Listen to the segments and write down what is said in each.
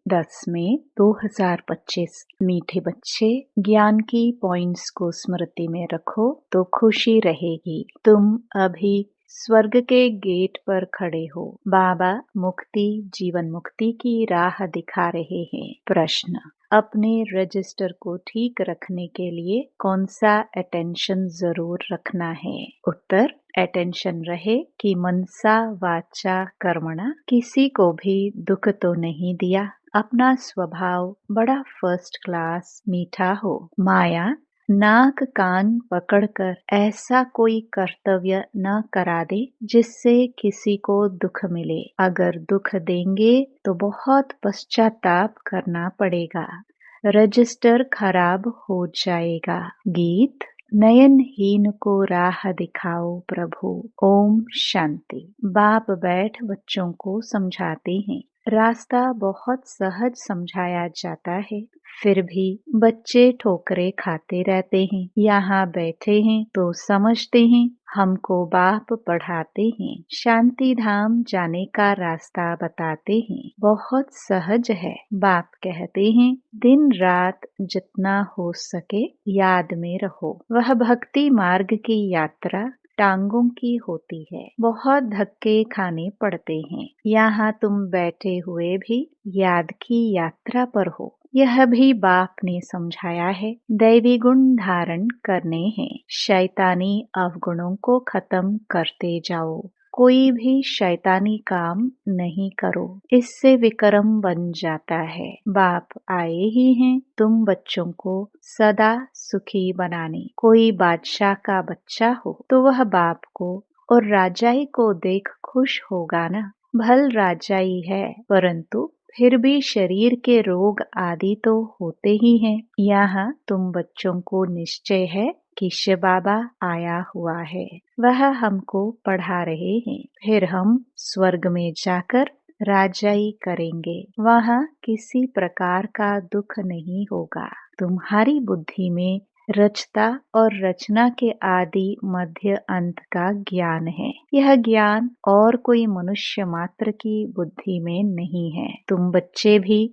10 मई 2025। मीठे बच्चे, ज्ञान की पॉइंट्स को स्मृति में रखो तो खुशी रहेगी। तुम अभी स्वर्ग के गेट पर खड़े हो। बाबा मुक्ति, जीवन मुक्ति की राह दिखा रहे हैं। प्रश्न: अपने रजिस्टर को ठीक रखने के लिए कौन सा अटेंशन जरूर रखना है? उत्तर: अटेंशन रहे कि मनसा वाचा कर्मणा किसी को भी दुख तो नहीं दिया। अपना स्वभाव बड़ा फर्स्ट क्लास मीठा हो। माया नाक कान पकड़कर ऐसा कोई कर्तव्य न करा दे जिससे किसी को दुख मिले। अगर दुख देंगे तो बहुत पश्चाताप करना पड़ेगा। रजिस्टर खराब हो जाएगा। गीत: नयनहीन को राह दिखाओ प्रभु। ओम शांति। बाप बैठ बच्चों को समझाते हैं। रास्ता बहुत सहज समझाया जाता है, फिर भी बच्चे ठोकरे खाते रहते हैं। यहाँ बैठे हैं तो समझते हैं हमको बाप पढ़ाते हैं। शांति धाम जाने का रास्ता बताते हैं। बहुत सहज है। बाप कहते हैं दिन रात जितना हो सके याद में रहो। वह भक्ति मार्ग की यात्रा टांगों की होती है। बहुत धक्के खाने पड़ते हैं। यहाँ तुम बैठे हुए भी याद की यात्रा पर हो। यह भी बाप ने समझाया है। दैवी गुण धारण करने हैं। शैतानी अवगुणों को खत्म करते जाओ। कोई भी शैतानी काम नहीं करो, इससे विक्रम बन जाता है। बाप आए ही हैं तुम बच्चों को सदा सुखी बनाने। कोई बादशाह का बच्चा हो तो वह बाप को और राजाई को देख खुश होगा ना। भल राजाई है, परंतु फिर भी शरीर के रोग आदि तो होते ही हैं। यहाँ तुम बच्चों को निश्चय है कि शिव बाबा आया हुआ है। वह हमको पढ़ा रहे हैं। फिर हम स्वर्ग में जाकर राजाई करेंगे। वहाँ किसी प्रकार का दुख नहीं होगा। तुम्हारी बुद्धि में रचता और रचना के आदि मध्य अंत का ज्ञान है। यह ज्ञान और कोई मनुष्य मात्र की बुद्धि में नहीं है। तुम बच्चे भी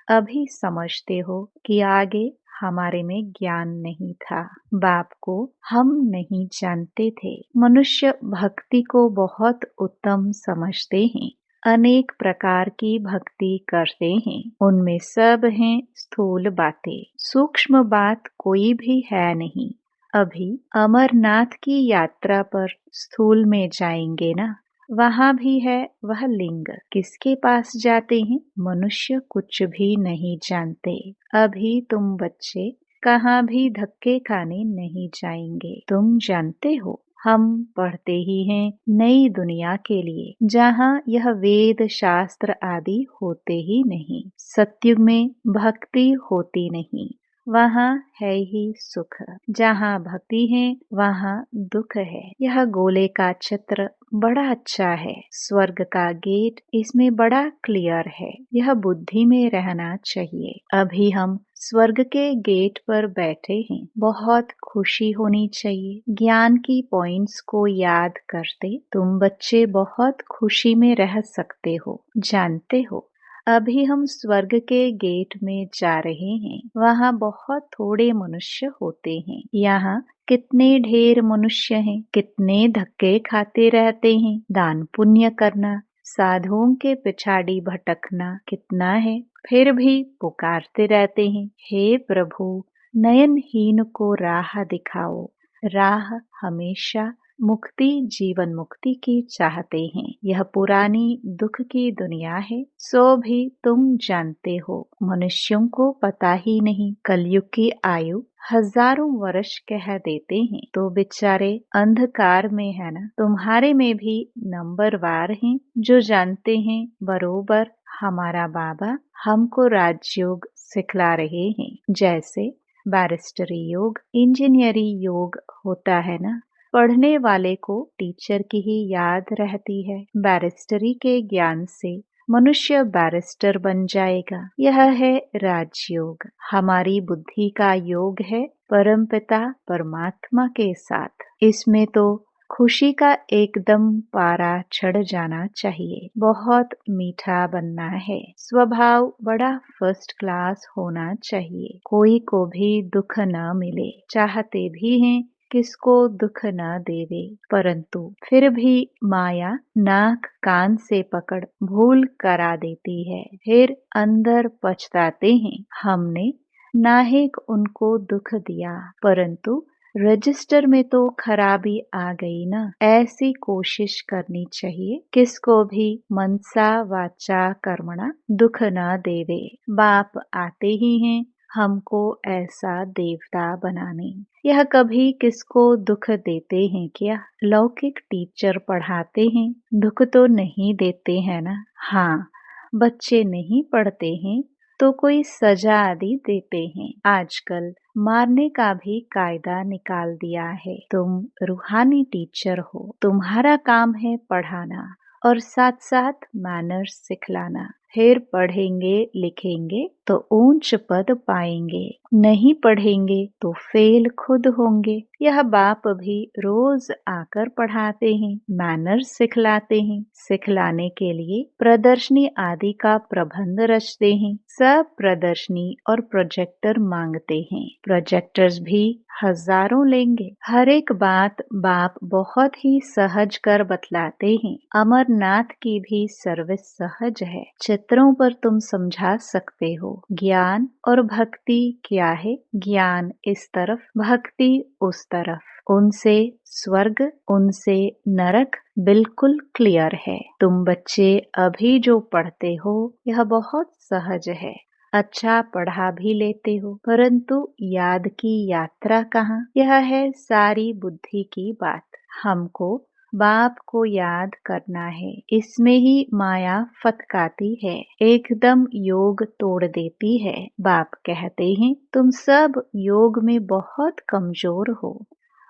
अभी समझते हो कि आगे हमारे में ज्ञान नहीं था। बाप को हम नहीं जानते थे। मनुष्य भक्ति को बहुत उत्तम समझते हैं। अनेक प्रकार की भक्ति करते हैं। उनमें सब हैं स्थूल बातें, सूक्ष्म बात कोई भी है नहीं। अभी अमरनाथ की यात्रा पर स्थूल में जाएंगे ना, वहाँ भी है वह लिंग। किसके पास जाते हैं? मनुष्य कुछ भी नहीं जानते। अभी तुम बच्चे कहाँ भी धक्के खाने नहीं जाएंगे। तुम जानते हो हम पढ़ते ही हैं नई दुनिया के लिए, जहाँ यह वेद शास्त्र आदि होते ही नहीं। सत्युग में भक्ति होती नहीं। वहाँ है ही सुख। जहाँ भक्ति है वहाँ दुख है। यह गोले का चित्र बड़ा अच्छा है। स्वर्ग का गेट इसमें बड़ा क्लियर है। यह बुद्धि में रहना चाहिए। अभी हम स्वर्ग के गेट पर बैठे हैं। बहुत खुशी होनी चाहिए। ज्ञान की पॉइंट्स को याद करते तुम बच्चे बहुत खुशी में रह सकते हो। जानते हो अभी हम स्वर्ग के गेट में जा रहे हैं। वहाँ बहुत थोड़े मनुष्य होते हैं। यहाँ कितने ढेर मनुष्य हैं। कितने धक्के खाते रहते हैं। दान पुण्य करना, साधुओं के पिछाड़ी भटकना कितना है। फिर भी पुकारते रहते हैं, हे प्रभु नयनहीन को राह दिखाओ। राह हमेशा मुक्ति, जीवन मुक्ति की चाहते हैं। यह पुरानी दुख की दुनिया है, सो भी तुम जानते हो। मनुष्यों को पता ही नहीं। कलयुग की आयु हजारों वर्ष कह देते हैं तो बेचारे अंधकार में है ना। तुम्हारे में भी नंबरवार हैं जो जानते हैं बरोबर हमारा बाबा हमको राजयोग सिखला रहे हैं। जैसे बैरिस्टरी योग, इंजीनियरी योग होता है ना। पढ़ने वाले को टीचर की ही याद रहती है। बैरिस्टरी के ज्ञान से मनुष्य बैरिस्टर बन जाएगा। यह है राजयोग। हमारी बुद्धि का योग है परमपिता परमात्मा के साथ। इसमें तो खुशी का एकदम पारा चढ़ जाना चाहिए, बहुत मीठा बनना है, स्वभाव बड़ा फर्स्ट क्लास होना चाहिए, कोई को भी दुख न मिले, चाहते भी हैं किसको दुख न देवे, परंतु फिर भी माया नाक कान से पकड़ भूल करा देती है, फिर अंदर पछताते हैं हमने नाहिक उनको दुख दिया, परंतु रजिस्टर में तो खराबी आ गई ना। ऐसी कोशिश करनी चाहिए किसको भी मनसा वाचा कर्मणा दुख न देवे। बाप आते ही हैं हमको ऐसा देवता बनाने। यह कभी किसको दुख देते हैं क्या? लौकिक टीचर पढ़ाते हैं, दुख तो नहीं देते हैं ना। हाँ, बच्चे नहीं पढ़ते हैं तो कोई सजा आदि देते हैं। आजकल मारने का भी कायदा निकाल दिया है। तुम रूहानी टीचर हो, तुम्हारा काम है पढ़ाना और साथ साथ मैनर्स सिखलाना। फिर पढ़ेंगे लिखेंगे तो ऊंच पद पाएंगे, नहीं पढ़ेंगे तो फेल खुद होंगे। यह बाप भी रोज आकर पढ़ाते हैं, मैनर्स सिखलाते हैं। सिखलाने के लिए प्रदर्शनी आदि का प्रबंध रचते हैं। सब प्रदर्शनी और प्रोजेक्टर मांगते हैं, प्रोजेक्टर्स भी हजारों लेंगे। हर एक बात बाप बहुत ही सहज कर बतलाते हैं। अमरनाथ की भी सर्विस सहज है, चित्रों पर तुम समझा सकते हो। ज्ञान और भक्ति क्या है? ज्ञान इस तरफ, भक्ति उस तरफ। उनसे स्वर्ग, उनसे नरक बिल्कुल क्लियर है। तुम बच्चे अभी जो पढ़ते हो यह बहुत सहज है, अच्छा पढ़ा भी लेते हो, परंतु याद की यात्रा कहाँ? यह है सारी बुद्धि की बात। हमको बाप को याद करना है, इसमें ही माया फतकाती है, एकदम योग तोड़ देती है। बाप कहते हैं तुम सब योग में बहुत कमजोर हो।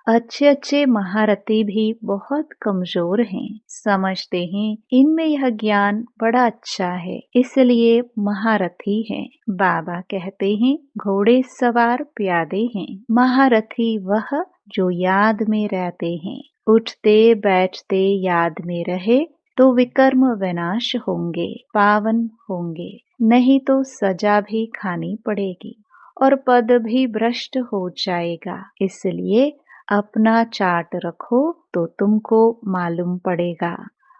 अच्छे अच्छे महारथी भी बहुत कमजोर हैं, समझते हैं इनमें यह ज्ञान बड़ा अच्छा है इसलिए महारथी हैं। बाबा कहते हैं घोड़े सवार प्यादे हैं, महारथी वह जो याद में रहते हैं। उठते बैठते याद में रहे तो विकर्म विनाश होंगे, पावन होंगे, नहीं तो सजा भी खानी पड़ेगी और पद भी भ्रष्ट हो जाएगा। इसलिए अपना चार्ट रखो तो तुमको मालूम पड़ेगा।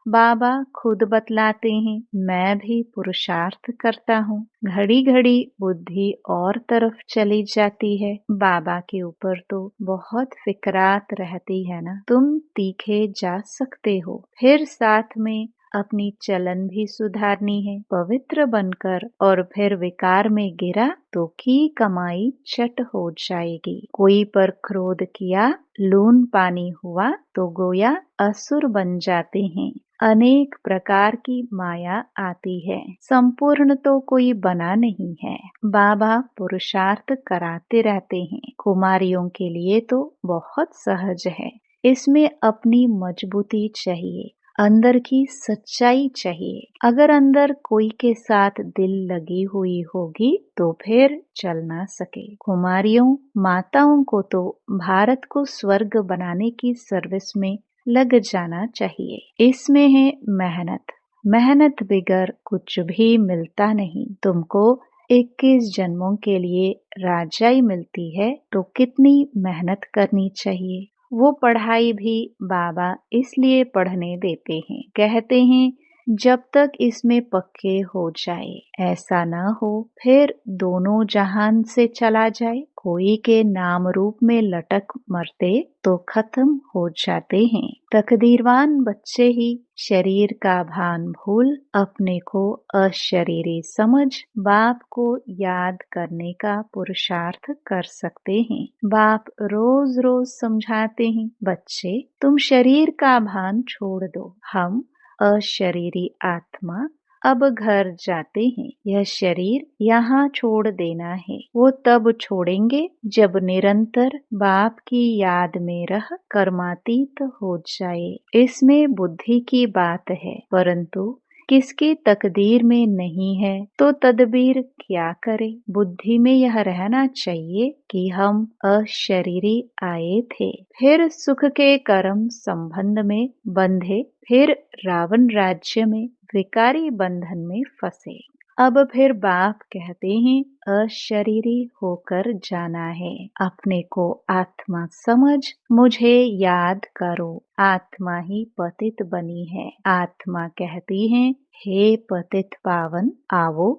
बाबा खुद बतलाते हैं, मैं भी पुरुषार्थ करता हूँ, घड़ी घड़ी बुद्धि और तरफ चली जाती है। बाबा के ऊपर तो बहुत फिक्रात रहती है ना, तुम तीखे जा सकते हो। फिर साथ में अपनी चलन भी सुधारनी है, पवित्र बनकर, और फिर विकार में गिरा तो की कमाई चट हो जाएगी। कोई पर क्रोध किया, लून पानी हुआ तो गोया असुर बन जाते हैं। अनेक प्रकार की माया आती है, संपूर्ण तो कोई बना नहीं है। बाबा पुरुषार्थ कराते रहते हैं। कुमारियों के लिए तो बहुत सहज है, इसमें अपनी मजबूती चाहिए, अंदर की सच्चाई चाहिए। अगर अंदर कोई के साथ दिल लगी हुई होगी तो फिर चल ना सके। कुमारियों माताओं को तो भारत को स्वर्ग बनाने की सर्विस में लग जाना चाहिए। इसमें है मेहनत, मेहनत बिगर कुछ भी मिलता नहीं। तुमको 21 जन्मों के लिए राजाई मिलती है तो कितनी मेहनत करनी चाहिए। वो पढ़ाई भी बाबा इसलिए पढ़ने देते हैं, कहते हैं जब तक इसमें पक्के हो जाए। ऐसा ना हो फिर दोनों जहान से चला जाए। कोई के नाम रूप में लटक मरते तो खत्म हो जाते हैं। तकदीरवान बच्चे ही शरीर का भान भूल अपने को अशरीरी समझ बाप को याद करने का पुरुषार्थ कर सकते हैं। बाप रोज रोज समझाते हैं, बच्चे तुम शरीर का भान छोड़ दो, हम अशरीरी आत्मा अब घर जाते हैं। यह शरीर यहाँ छोड़ देना है। वो तब छोड़ेंगे जब निरंतर बाप की याद में रह कर्मातीत हो जाए। इसमें बुद्धि की बात है, परंतु किसकी तकदीर में नहीं है तो तदबीर क्या करे। बुद्धि में यह रहना चाहिए कि हम अशरीरी आए थे, फिर सुख के कर्म संबंध में बंधे, फिर रावण राज्य में विकारी बंधन में फंसे। अब फिर बाप कहते हैं अशरीरी होकर जाना है। अपने को आत्मा समझ मुझे याद करो। आत्मा ही पतित बनी है। आत्मा कहती है हे पतित पावन आओ।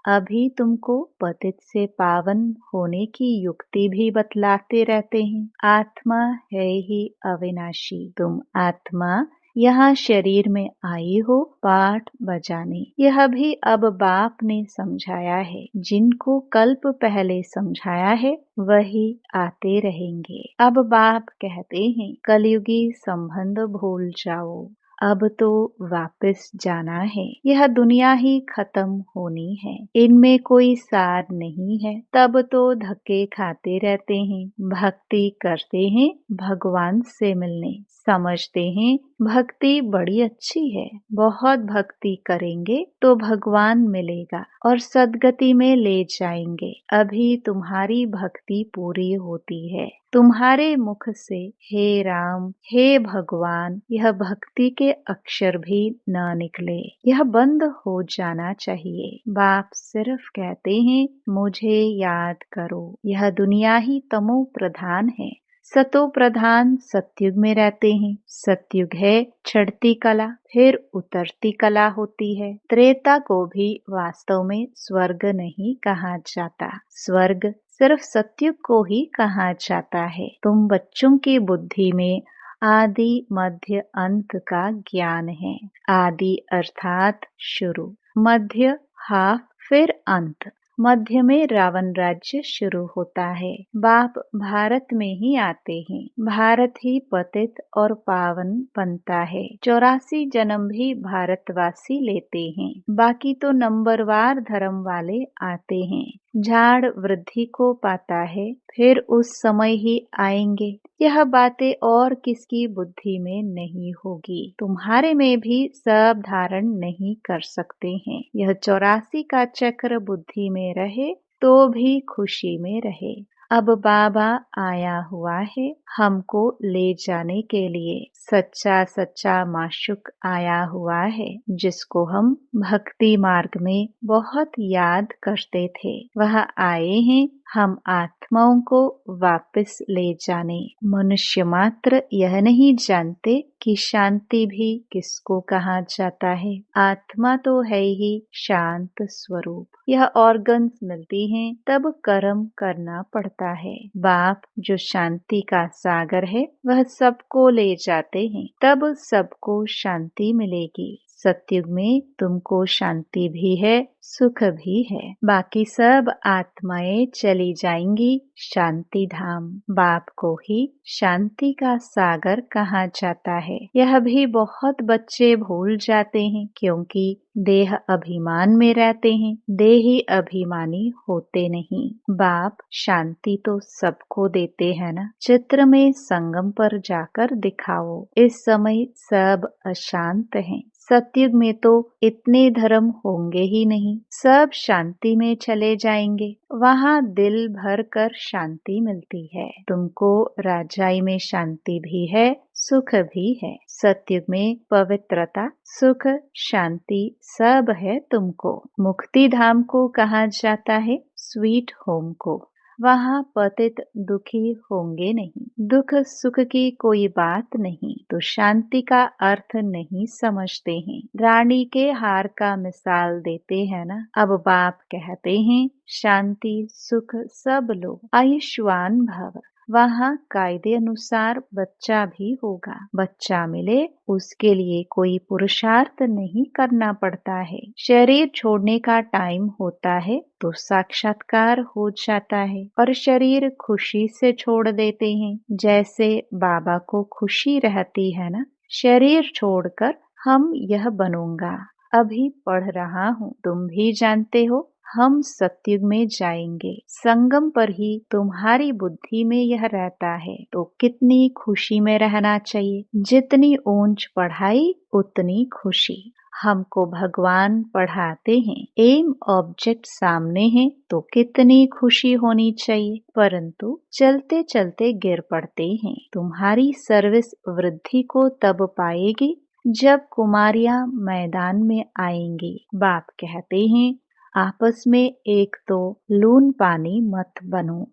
अभी तुमको पतित से पावन होने की युक्ति भी बतलाते रहते हैं। आत्मा है ही अविनाशी। तुम आत्मा यहाँ शरीर में आई हो पाठ बजाने। यह भी अब बाप ने समझाया है। जिनको कल्प पहले समझाया है वही आते रहेंगे। अब बाप कहते हैं कलयुगी संबंध भूल जाओ। अब तो वापस जाना है। यह दुनिया ही खत्म होनी है। इनमें कोई सार नहीं है। तब तो धक्के खाते रहते हैं। भक्ति करते हैं भगवान से मिलने। समझते हैं भक्ति बड़ी अच्छी है। बहुत भक्ति करेंगे तो भगवान मिलेगा और सद्गति में ले जाएंगे। अभी तुम्हारी भक्ति पूरी होती है। तुम्हारे मुख से हे राम हे भगवान यह भक्ति के अक्षर भी न निकले। यह बंद हो जाना चाहिए। बाप सिर्फ कहते हैं मुझे याद करो। यह दुनिया ही तमो प्रधान है। सतो प्रधान सतयुग में रहते हैं। सतयुग है चढ़ती कला, फिर उतरती कला होती है। त्रेता को भी वास्तव में स्वर्ग नहीं कहा जाता। स्वर्ग सिर्फ सतयुग को ही कहा जाता है। तुम बच्चों की बुद्धि में आदि मध्य अंत का ज्ञान है। आदि अर्थात शुरू, मध्य हाफ, फिर अंत। मध्य में रावण राज्य शुरू होता है। बाप भारत में ही आते हैं। भारत ही पतित और पावन बनता है। 84 जन्म भी भारतवासी लेते हैं। बाकी तो नंबरवार धर्म वाले आते हैं। झाड़ वृद्धि को पाता है, फिर उस समय ही आएंगे। यह बातें और किसकी बुद्धि में नहीं होगी। तुम्हारे में भी सब धारण नहीं कर सकते हैं। यह 84 का चक्र बुद्धि में रहे तो भी खुशी में रहे। अब बाबा आया हुआ है हमको ले जाने के लिए। सच्चा सच्चा माशुक आया हुआ है जिसको हम भक्ति मार्ग में बहुत याद करते थे। वह आए हैं हम आत्माओं को वापस ले जाने। मनुष्य मात्र यह नहीं जानते कि शांति भी किसको कहा जाता है। आत्मा तो है ही शांत स्वरूप। यह ऑर्गन्स मिलती हैं तब कर्म करना पड़ता है। बाप जो शांति का सागर है वह सबको ले जाते हैं, तब सबको शांति मिलेगी। सतयुग में तुमको शांति भी है, सुख भी है। बाकी सब आत्माएं चली जाएंगी शांति धाम। बाप को ही शांति का सागर कहा जाता है। यह भी बहुत बच्चे भूल जाते हैं क्योंकि देह अभिमान में रहते हैं। देही अभिमानी होते नहीं। बाप शांति तो सबको देते हैं ना। चित्र में संगम पर जाकर दिखाओ। इस समय सब अशांत हैं। सतयुग में तो इतने धर्म होंगे ही नहीं। सब शांति में चले जाएंगे। वहाँ दिल भर कर शांति मिलती है। तुमको राजाई में शांति भी है, सुख भी है। सतयुग में पवित्रता, सुख, शांति सब है तुमको। मुक्ति धाम को कहा जाता है स्वीट होम को। वहाँ पतित दुखी होंगे नहीं। दुख सुख की कोई बात नहीं। तो शांति का अर्थ नहीं समझते हैं। रानी के हार का मिसाल देते हैं ना। अब बाप कहते हैं शांति सुख सब लो, आयुष्मान भव। वहाँ कायदे अनुसार बच्चा भी होगा। बच्चा मिले उसके लिए कोई पुरुषार्थ नहीं करना पड़ता है। शरीर छोड़ने का टाइम होता है तो साक्षात्कार हो जाता है और शरीर खुशी से छोड़ देते हैं। जैसे बाबा को खुशी रहती है ना। शरीर छोड़कर हम यह बनूंगा। अभी पढ़ रहा हूँ, तुम भी जानते हो हम सतयुग में जाएंगे। संगम पर ही तुम्हारी बुद्धि में यह रहता है तो कितनी खुशी में रहना चाहिए। जितनी ऊंच पढ़ाई उतनी खुशी। हमको भगवान पढ़ाते हैं, एम ऑब्जेक्ट सामने है तो कितनी खुशी होनी चाहिए, परंतु चलते चलते गिर पड़ते हैं। तुम्हारी सर्विस वृद्धि को तब पाएगी जब कुमारियां मैदान में आएंगी। बाप कहते हैं आपस में एक तो लून पानी मत बनो,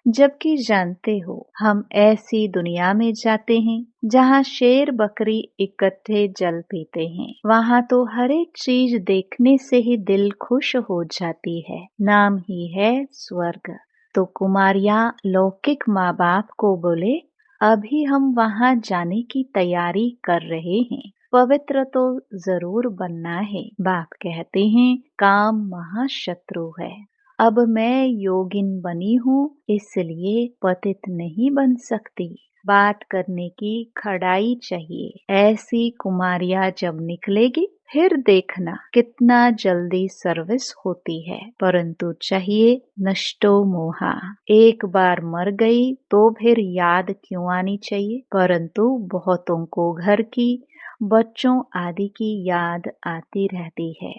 जबकि जानते हो हम ऐसी दुनिया में जाते हैं जहाँ शेर बकरी इकट्ठे जल पीते हैं। वहाँ तो हर एक चीज देखने से ही दिल खुश हो जाती है, नाम ही है स्वर्ग। तो कुमारियां लौकिक माँ बाप को बोले अभी हम वहाँ जाने की तैयारी कर रहे हैं, पवित्र तो जरूर बनना है। बाप कहते हैं काम महाशत्रु है। अब मैं योगिन बनी हूँ इसलिए पतित नहीं बन सकती। बात करने की खड़ाई चाहिए। ऐसी कुमारियां जब निकलेगी फिर देखना कितना जल्दी सर्विस होती है। परंतु चाहिए नष्टो मोहा, एक बार मर गई तो फिर याद क्यों आनी चाहिए, परंतु बहुतों को घर की, बच्चों आदि की याद आती रहती है।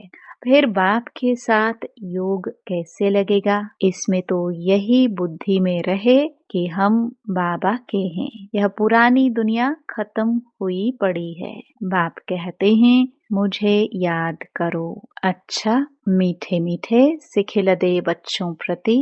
फिर बाप के साथ योग कैसे लगेगा? इसमें तो यही बुद्धि में रहे कि हम बाबा के हैं। यह पुरानी दुनिया खत्म हुई पड़ी है। बाप कहते हैं मुझे याद करो। अच्छा, मीठे मीठे सिखिलदे बच्चों प्रति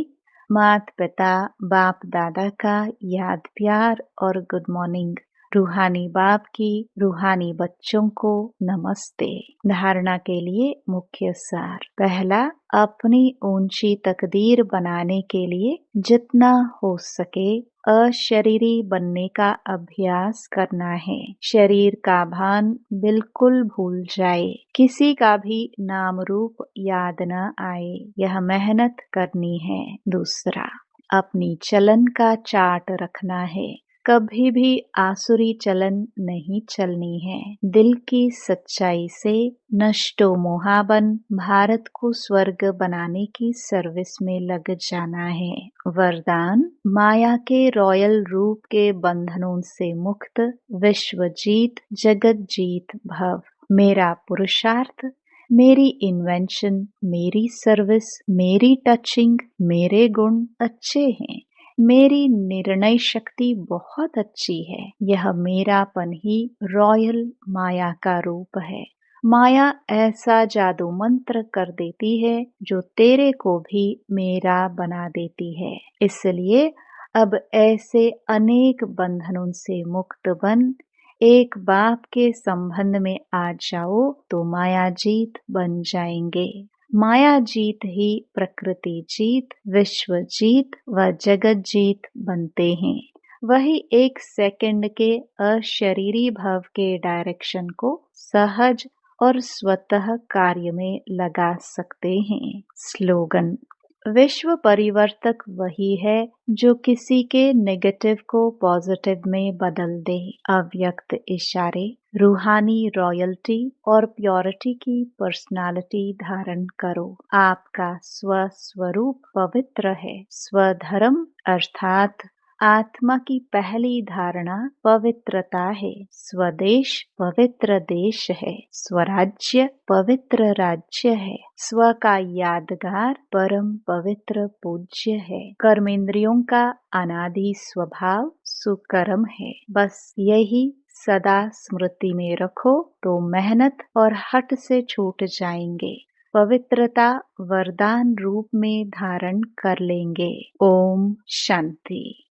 माता पिता बाप दादा का याद प्यार और गुड मॉर्निंग। रूहानी बाप की रूहानी बच्चों को नमस्ते। धारणा के लिए मुख्य सार। पहला, अपनी ऊंची तकदीर बनाने के लिए जितना हो सके अशरीरी बनने का अभ्यास करना है। शरीर का भान बिल्कुल भूल जाए, किसी का भी नाम रूप याद न आए, यह मेहनत करनी है। दूसरा, अपनी चलन का चार्ट रखना है, कभी भी आसुरी चलन नहीं चलनी है। दिल की सच्चाई से नष्टो मोहाबन भारत को स्वर्ग बनाने की सर्विस में लग जाना है। वरदान, माया के रॉयल रूप के बंधनों से मुक्त, विश्व जीत जगत जीत भव। मेरा पुरुषार्थ, मेरी इन्वेंशन, मेरी सर्विस, मेरी टचिंग, मेरे गुण अच्छे हैं, मेरी निर्णय शक्ति बहुत अच्छी है। यह मेरापन ही रॉयल माया का रूप है। माया ऐसा जादू मंत्र कर देती है जो तेरे को भी मेरा बना देती है। इसलिए अब ऐसे अनेक बंधनों से मुक्त बन एक बाप के संबंध में आ जाओ तो माया जीत बन जाएंगे। माया जीत ही प्रकृति जीत, विश्व जीत व जगत जीत बनते हैं। वही एक सेकंड के अशरीरी भाव के डायरेक्शन को सहज और स्वतः कार्य में लगा सकते हैं। स्लोगन, विश्व परिवर्तक वही है जो किसी के नेगेटिव को पॉजिटिव में बदल दे। अव्यक्त इशारे, रूहानी रॉयल्टी और प्योरिटी की पर्सनालिटी धारण करो। आपका स्वस्वरूप पवित्र है। स्वधर्म अर्थात आत्मा की पहली धारणा पवित्रता है। स्वदेश पवित्र देश है। स्वराज्य पवित्र राज्य है। स्व का यादगार परम पवित्र पूज्य है। कर्मेंद्रियों का अनादि स्वभाव सुकर्म है। बस यही सदा स्मृति में रखो तो मेहनत और हट से छूट जाएंगे। पवित्रता वरदान रूप में धारण कर लेंगे। ओम शांति।